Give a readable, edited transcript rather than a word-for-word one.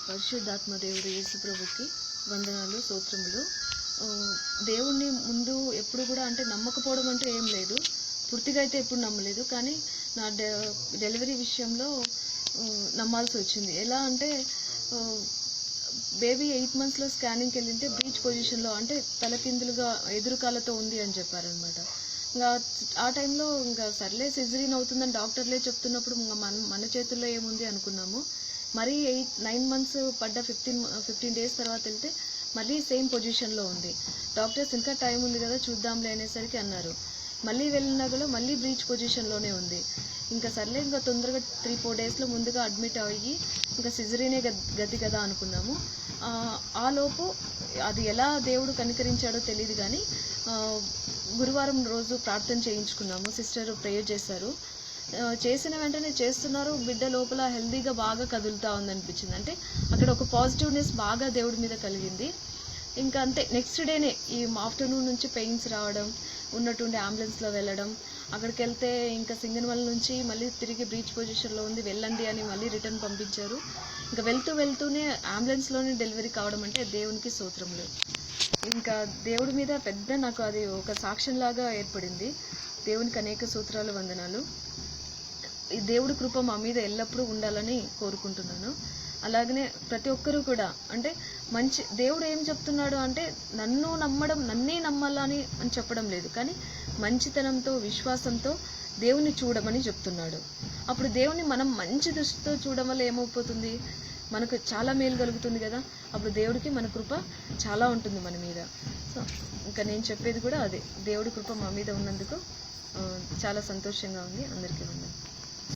పరిశుద్ధాత్మ దేవుడు యేసు ప్రభుకి వందనాలు స్తోత్రములు. దేవుణ్ణి ముందు ఎప్పుడు కూడా అంటే నమ్మకపోవడం అంటూ ఏం లేదు, పూర్తిగా అయితే ఎప్పుడు నమ్మలేదు. కానీ నా డెలివరీ విషయంలో నమ్మాల్సి వచ్చింది. ఎలా అంటే బేబీ 8 monthsలో స్కానింగ్కి వెళ్ళింటే బ్రీచ్ పొజిషన్లో అంటే తలకిందులుగా ఎదురుకాలతో ఉంది అని చెప్పారనమాట. ఇంకా ఆ టైంలో ఇంకా సర్లే సిజరీన్ అవుతుందని డాక్టర్లే చెప్తున్నప్పుడు ఇంకా మన చేతుల్లో ఏముంది అనుకున్నాము. మరీ 9 months పడ్డ 15 days తర్వాత వెళ్తే మళ్ళీ సేమ్ పొజిషన్లో ఉంది. డాక్టర్స్ ఇంకా టైం ఉంది కదా చూద్దాంలే అనేసరికి అన్నారు. మళ్ళీ వెళ్ళినా కూడా మళ్ళీ బ్రీచ్ పొజిషన్లోనే ఉంది. ఇంకా సర్లే ఇంకా తొందరగా 3-4 daysలో ముందుగా అడ్మిట్ అయ్యి ఇంకా సిజరీనే గతి కదా అనుకున్నాము. ఆలోపు అది ఎలా దేవుడు కనికరించాడో తెలియదు కానీ గురువారం రోజు ప్రార్థన చేయించుకున్నాము. సిస్టర్ ప్రేయర్ చేశారు. చేసిన వెంటనే చేస్తున్నారు, బిడ్డ లోపల హెల్దీగా బాగా కదులుతూ ఉందనిపించింది. అంటే అక్కడ ఒక పాజిటివ్నెస్ బాగా దేవుడి మీద కలిగింది. ఇంకా అంతే నెక్స్ట్ డేనే ఈ ఆఫ్టర్నూన్ నుంచి పెయిన్స్ రావడం, ఉన్నట్టుండి అంబులెన్స్లో వెళ్ళడం, అక్కడికి వెళ్తే ఇంకా సింగనమల నుంచి మళ్ళీ తిరిగి బ్రీచ్ పొజిషన్లో ఉంది వెళ్ళండి అని మళ్ళీ రిటర్న్ పంపించారు. ఇంకా వెళ్తూనే అంబులెన్స్లోనే డెలివరీ కావడం అంటే దేవునికి స్తోత్రములు. ఇంకా దేవుడి మీద పెద్ద నాకు అది ఒక సాక్ష్యంలాగా ఏర్పడింది. దేవునికి అనేక స్తోత్రాలు వందనాలు. ఈ దేవుడి కృప మా మీద ఎల్లప్పుడూ ఉండాలని కోరుకుంటున్నాను. అలాగనే ప్రతి ఒక్కరూ కూడా అంటే మంచి దేవుడు ఏం చెప్తున్నాడు అంటే నన్నే నమ్మాలని అని చెప్పడం లేదు, కానీ మంచితనంతో విశ్వాసంతో దేవుని చూడమని చెప్తున్నాడు. అప్పుడు దేవుని మనం మంచి దృష్టితో చూడడం వల్ల ఏమైపోతుంది, మనకు చాలా మేలు కలుగుతుంది కదా. అప్పుడు దేవుడికి మన కృప చాలా ఉంటుంది మన మీద. సో ఇంకా నేను చెప్పేది కూడా అదే, దేవుడి కృప మా మీద ఉన్నందుకు చాలా సంతోషంగా ఉంది. అందరికీ వందనాలు.